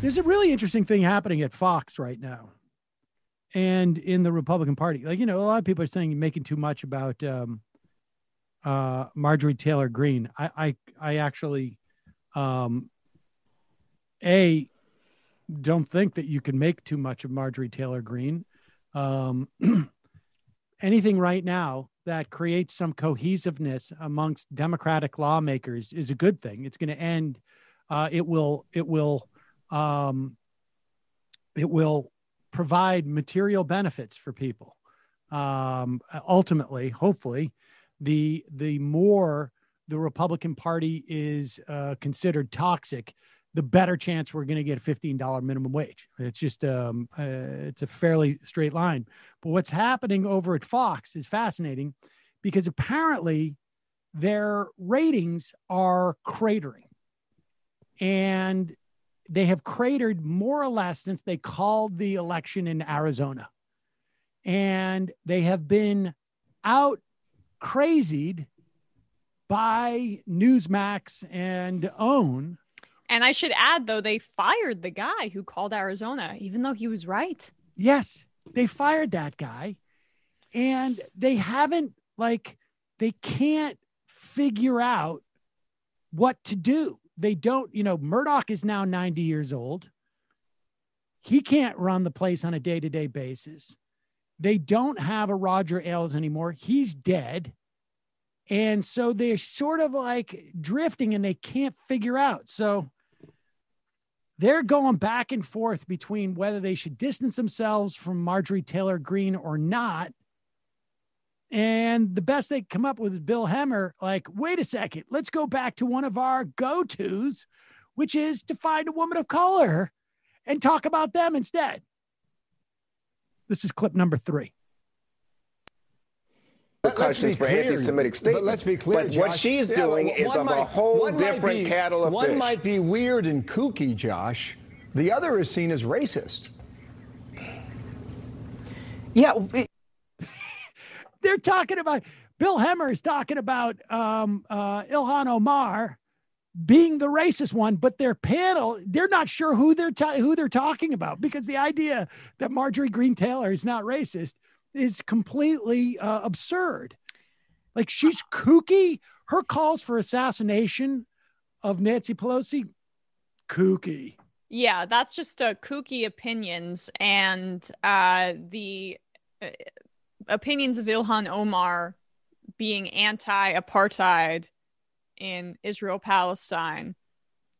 There's a really interesting thing happening at Fox right now and in the Republican Party. Like, a lot of people are saying you're making too much about Marjorie Taylor Greene. I actually, don't think that you can make too much of Marjorie Taylor Greene. Anything right now that creates some cohesiveness amongst Democratic lawmakers is a good thing. It's going to end. It will provide material benefits for people. Ultimately, hopefully, the more the Republican Party is considered toxic, the better chance we're going to get a $15 minimum wage. It's just it's a fairly straight line. But what's happening over at Fox is fascinating because apparently their ratings are cratering. And they have cratered more or less since they called the election in Arizona. And they have been out crazied by Newsmax and OWN. And I should add, though, they fired the guy who called Arizona, even though he was right. Yes, they fired that guy. And they haven't, they can't figure out what to do. They don't, Murdoch is now 90 years old. He can't run the place on a day-to-day basis. They don't have a Roger Ailes anymore. He's dead. And so they're sort of drifting and they can't figure out. So they're going back and forth between whether they should distance themselves from Marjorie Taylor Greene or not. And the best they come up with is Bill Hemmer, wait a second, let's go back to one of our go-tos, which is to find a woman of color and talk about them instead. This is clip number 3. Repercussions for anti-Semitic statements. But let's be clear, But Josh, what she's doing is of a whole different kettle of fish. One might be weird and kooky, Josh. The other is seen as racist. Yeah. They're talking about, Bill Hemmer is talking about Ilhan Omar being the racist one, but their panel, they're not sure who they're talking about, because the idea that Marjorie Greene Taylor is not racist is completely absurd. She's kooky. Her calls for assassination of Nancy Pelosi, kooky. Yeah, that's just kooky opinions. And the opinions of Ilhan Omar being anti-apartheid in Israel-Palestine,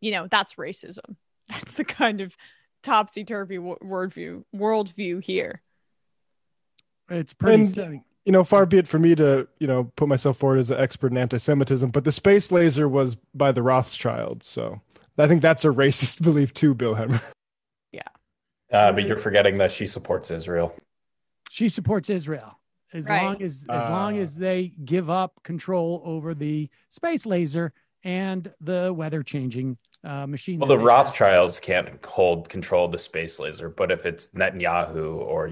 that's racism. That's the kind of topsy-turvy worldview here. It's pretty stunning. Far be it for me to, put myself forward as an expert in anti-Semitism, but the space laser was by the Rothschilds. So I think that's a racist belief too, Bill Hemmer. Yeah. But you're forgetting that she supports Israel. She supports Israel as long as they give up control over the space laser and the weather changing machine. Well, the Rothschilds can't hold control of the space laser, but if it's Netanyahu or,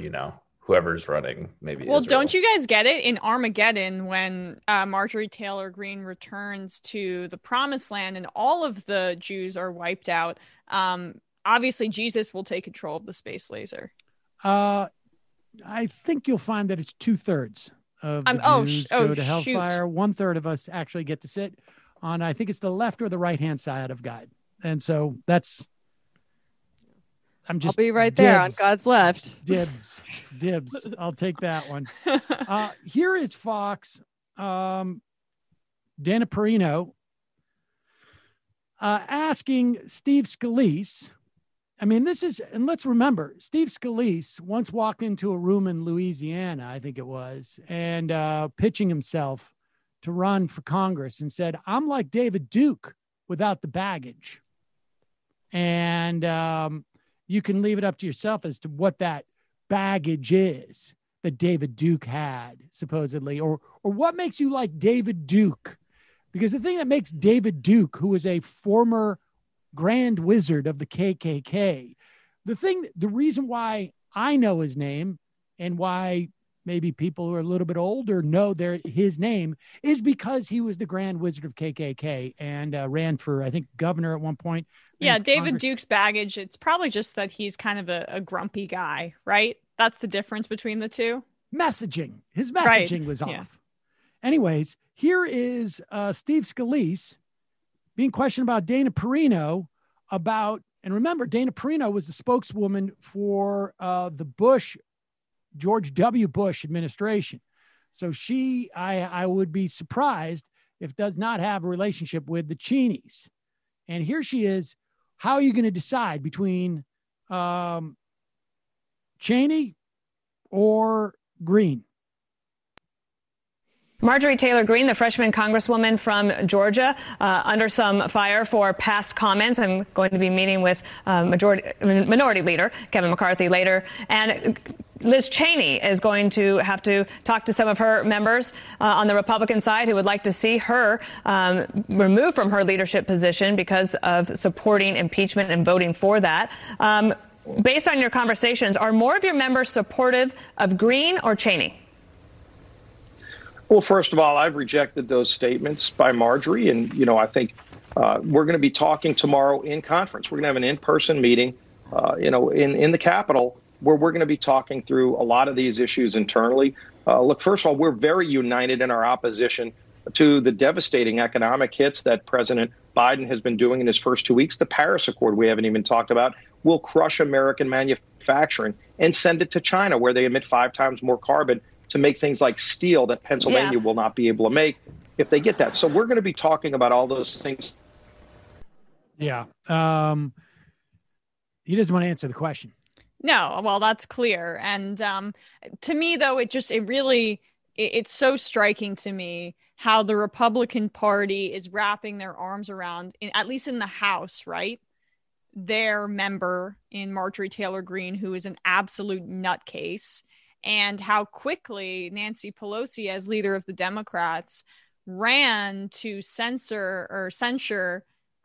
whoever's running, maybe. Well, Israel. Don't you guys get it in Armageddon when Marjorie Taylor Greene returns to the Promised Land and all of the Jews are wiped out? Obviously, Jesus will take control of the space laser. I think you'll find that it's 2/3 of the Jews go to hellfire. 1/3 of us actually get to sit on, I think it's the left or the right-hand side of God. And so I'll be right there on God's left. Dibs. I'll take that one. Here is Fox. Dana Perino asking Steve Scalise. And let's remember, Steve Scalise once walked into a room in Louisiana, I think it was, and pitching himself to run for Congress and said, I'm like David Duke without the baggage. And you can leave it up to yourself as to what that baggage is that David Duke had, supposedly, or what makes you like David Duke. Because the thing that makes David Duke, who was a former Grand Wizard of the KKK, the reason why I know his name and why maybe people who are a little bit older know his name, is because he was the Grand Wizard of KKK and ran for, I think, governor at one point. Yeah, David Duke's baggage, it's probably just that he's kind of a grumpy guy, right? That's the difference between the two. Messaging. His messaging was off. Yeah. Anyways, here is Steve Scalise being questioned about Dana Perino and remember, Dana Perino was the spokeswoman for the George W. Bush administration. So I would be surprised if does not have a relationship with the Cheneys. And here she is. How are you going to decide between Cheney or Green? Marjorie Taylor Greene, the freshman congresswoman from Georgia, under some fire for past comments. I'm going to be meeting with Minority Leader Kevin McCarthy later. And Liz Cheney is going to have to talk to some of her members on the Republican side who would like to see her removed from her leadership position because of supporting impeachment and voting for that. Based on your conversations, are more of your members supportive of Greene or Cheney? Well, first of all, I've rejected those statements by Marjorie. And, I think we're going to be talking tomorrow in conference. We're going to have an in-person meeting, in the Capitol, where we're going to be talking through a lot of these issues internally. Look, first of all, we're very united in our opposition to the devastating economic hits that President Biden has been doing in his first 2 weeks. The Paris Accord, we haven't even talked about, will crush American manufacturing and send it to China, where they emit 5 times more carbon to make things like steel that Pennsylvania will not be able to make if they get that. So we're going to be talking about all those things. Yeah. He doesn't want to answer the question. No, well, that's clear. And to me, though, it's so striking to me how the Republican Party is wrapping their arms around, at least in the House, right? Their member in Marjorie Taylor Greene, who is an absolute nutcase, and how quickly Nancy Pelosi, as leader of the Democrats, ran to censure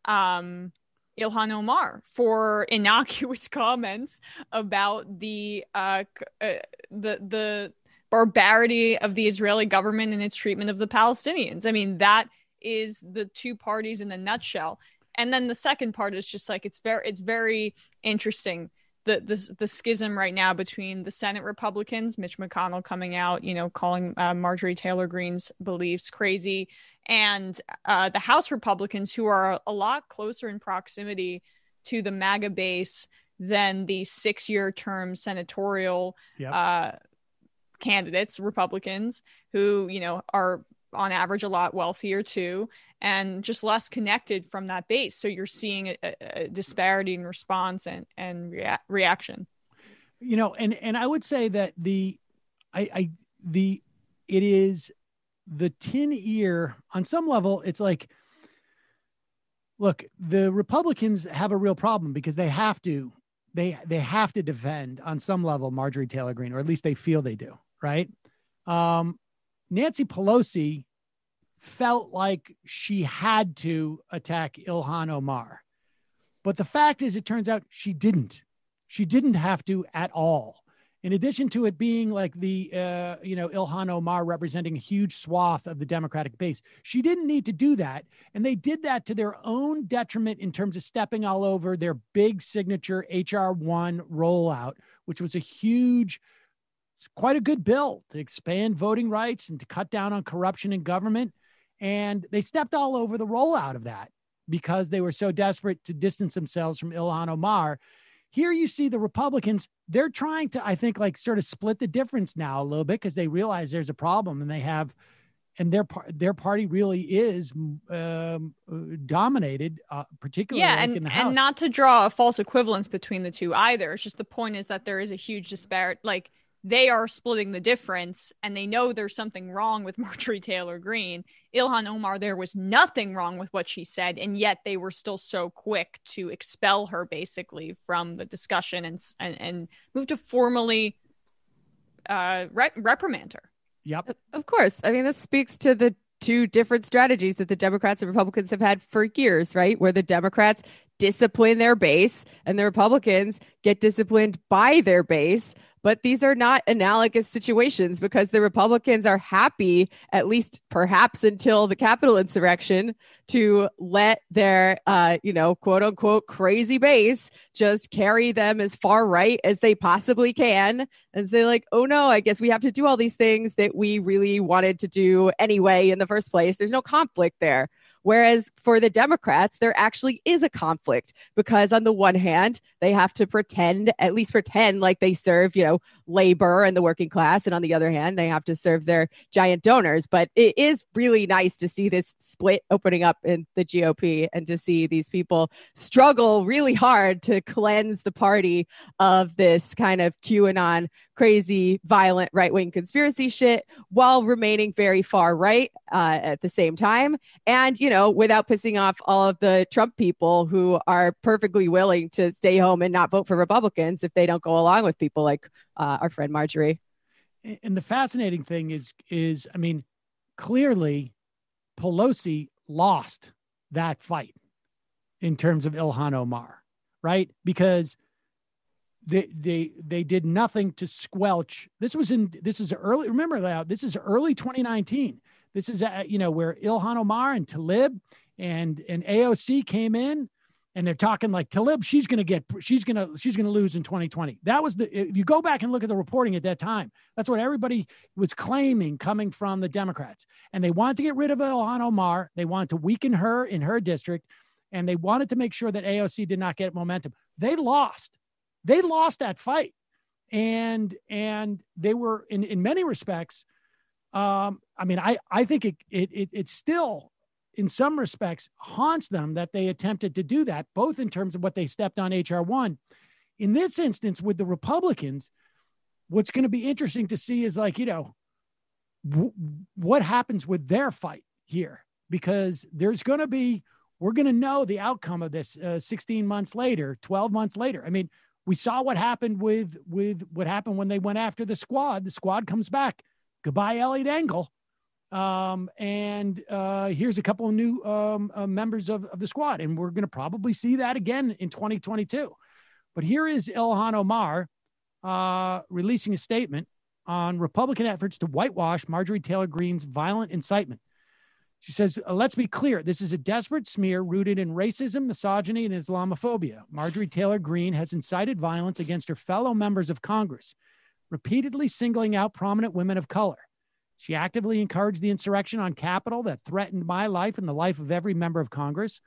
Ilhan Omar for innocuous comments about the barbarity of the Israeli government and its treatment of the Palestinians. I mean, that is the two parties in a nutshell. And then the second part is just like, it's very interesting. The schism right now between the Senate Republicans, Mitch McConnell coming out, calling Marjorie Taylor Greene's beliefs crazy, and the House Republicans, who are a lot closer in proximity to the MAGA base than the 6-year term senatorial candidates, Republicans, who, are on average a lot wealthier too, and just less connected from that base. So you're seeing a disparity in response and reaction. And I would say that it is the tin ear on some level. It's like, look, the Republicans have a real problem because they have to defend on some level Marjorie Taylor Greene, or at least they feel they do. Right. Nancy Pelosi felt like she had to attack Ilhan Omar. But the fact is, it turns out she didn't. She didn't have to at all. In addition to it being like the, Ilhan Omar representing a huge swath of the Democratic base, she didn't need to do that. And they did that to their own detriment in terms of stepping all over their big signature HR 1 rollout, which was quite a good bill to expand voting rights and to cut down on corruption in government. And they stepped all over the rollout of that because they were so desperate to distance themselves from Ilhan Omar. Here you see the Republicans, they're trying to, I think, like sort of split the difference now a little bit because they realize there's a problem, and their party really is dominated, particularly in the House. And not to draw a false equivalence between the two either. It's just the point is that there is a huge disparity. Like, they are splitting the difference, and they know there's something wrong with Marjorie Taylor Greene. Ilhan Omar, there was nothing wrong with what she said, and yet they were still so quick to expel her basically from the discussion and move to formally reprimand her. Yep. Of course. I mean, this speaks to the two different strategies that the Democrats and Republicans have had for years, right? Where the Democrats discipline their base and the Republicans get disciplined by their base. But these are not analogous situations because the Republicans are happy, at least perhaps until the Capitol insurrection, to let their, quote unquote, crazy base just carry them as far right as they possibly can and say, like, oh no, I guess we have to do all these things that we really wanted to do anyway in the first place. There's no conflict there. Whereas for the Democrats, there actually is a conflict because on the one hand, they have to at least pretend like they serve, labor and the working class. And on the other hand, they have to serve their giant donors. But it is really nice to see this split opening up in the GOP and to see these people struggle really hard to cleanse the party of this kind of QAnon, crazy, violent right-wing conspiracy shit while remaining very far right at the same time. And, without pissing off all of the Trump people who are perfectly willing to stay home and not vote for Republicans if they don't go along with people like our friend Marjorie. And the fascinating thing is, I mean, clearly Pelosi lost that fight in terms of Ilhan Omar, right? Because they did nothing to squelch. This is early. Remember that this is early 2019. This is where Ilhan Omar and Tlaib and AOC came in, and they're talking like Tlaib, she's going to lose in 2020. That was if you go back and look at the reporting at that time, that's what everybody was claiming coming from the Democrats. And they wanted to get rid of Ilhan Omar. They wanted to weaken her in her district, and they wanted to make sure that AOC did not get momentum. They lost that fight. And they were in many respects, I think it still, in some respects, haunts them that they attempted to do that, both in terms of what they stepped on HR 1. In this instance, with the Republicans, what's going to be interesting to see is what happens with their fight here, because we're going to know the outcome of this 16 months later, 12 months later. I mean, we saw what happened with what happened when they went after the squad. The squad comes back. Goodbye, Elliot Engel. And here's a couple of new members of the squad. And we're going to probably see that again in 2022. But here is Ilhan Omar releasing a statement on Republican efforts to whitewash Marjorie Taylor Greene's violent incitement. She says, let's be clear. This is a desperate smear rooted in racism, misogyny, and Islamophobia. Marjorie Taylor Greene has incited violence against her fellow members of Congress, repeatedly singling out prominent women of color. She actively encouraged the insurrection on Capitol that threatened my life and the life of every member of Congress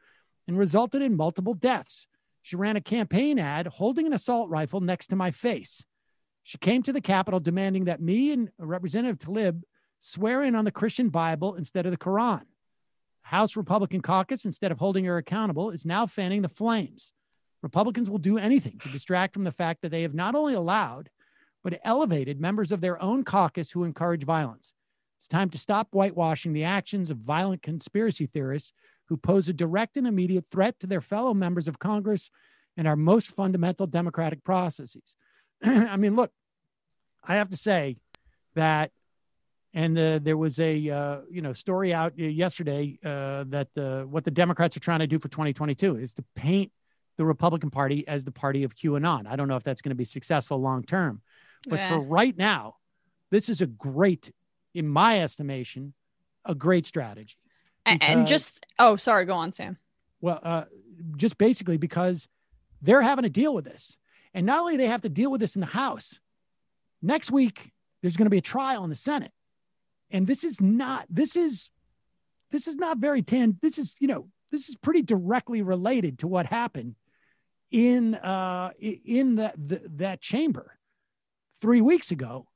and resulted in multiple deaths. She ran a campaign ad holding an assault rifle next to my face. She came to the Capitol demanding that me and Representative Tlaib swear in on the Christian Bible instead of the Quran. House Republican caucus, instead of holding her accountable, is now fanning the flames. Republicans will do anything to distract from the fact that they have not only allowed, but elevated members of their own caucus who encourage violence. It's time to stop whitewashing the actions of violent conspiracy theorists who pose a direct and immediate threat to their fellow members of Congress and our most fundamental democratic processes. I mean, look, I have to say that, and there was a story out yesterday that what the Democrats are trying to do for 2022 is to paint the Republican Party as the party of QAnon. I don't know if that's going to be successful long term, but for right now, this is in my estimation, a great strategy. And sorry, go on, Sam. Well, just basically because they're having to deal with this. And not only do they have to deal with this in the House, next week, there's going to be a trial in the Senate. And this is pretty directly related to what happened in that chamber 3 weeks ago.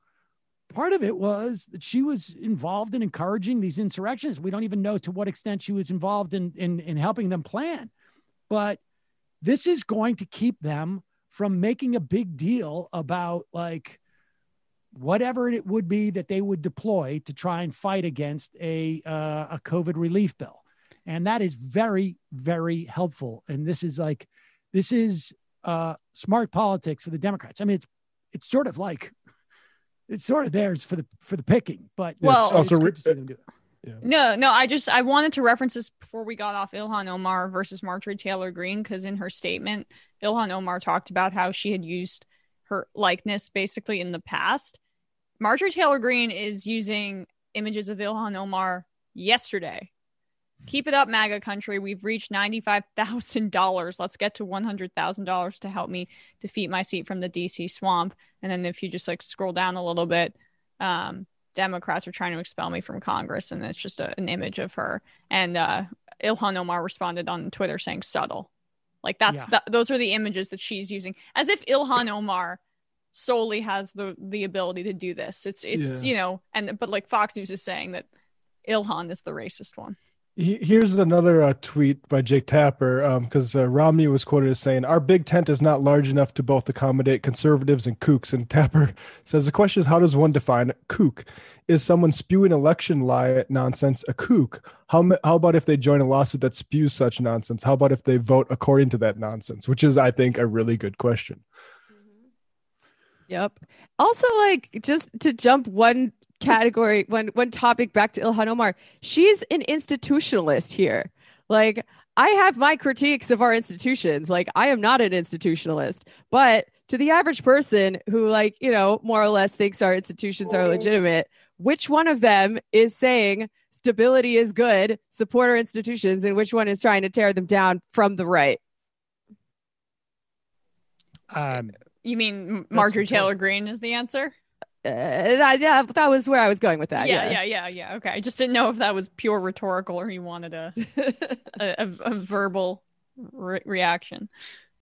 Part of it was that she was involved in encouraging these insurrections. We don't even know to what extent she was involved in helping them plan. But this is going to keep them from making a big deal about like whatever it would be that they would deploy to try and fight against a COVID relief bill. And that is very, very helpful. And this is smart politics for the Democrats. I mean, it's sort of theirs for the picking, but it's also good to see them do it. Yeah. No, I wanted to reference this before we got off Ilhan Omar versus Marjorie Taylor Greene, because in her statement, Ilhan Omar talked about how she had used her likeness basically in the past. Marjorie Taylor Greene is using images of Ilhan Omar yesterday. Keep it up, MAGA country. We've reached $95,000. Let's get to $100,000 to help me defeat my seat from the DC swamp. And then if you just like scroll down a little bit, Democrats are trying to expel me from Congress. And it's just an image of her. And Ilhan Omar responded on Twitter saying subtle. Like those are the images that she's using, as if Ilhan Omar solely has the ability to do this. It's but like Fox News is saying that Ilhan is the racist one. Here's another tweet by Jake Tapper, because Romney was quoted as saying, "Our big tent is not large enough to both accommodate conservatives and kooks." And Tapper says, the question is, how does one define kook? Is someone spewing election lie nonsense a kook? How about if they join a lawsuit that spews such nonsense? How about if they vote according to that nonsense? Which is, I think, a really good question. Yep. Also, like, just to jump one category, one topic back to Ilhan Omar, she's an institutionalist here. Like, I have my critiques of our institutions. Like, I am not an institutionalist, but to the average person who, like, more or less thinks our institutions are legitimate, which one of them is saying stability is good, support our institutions, and which one is trying to tear them down from the right? You mean Marjorie Taylor Greene is the answer? That was where I was going with that. Yeah. Okay, I just didn't know if that was pure rhetorical or you wanted a verbal reaction.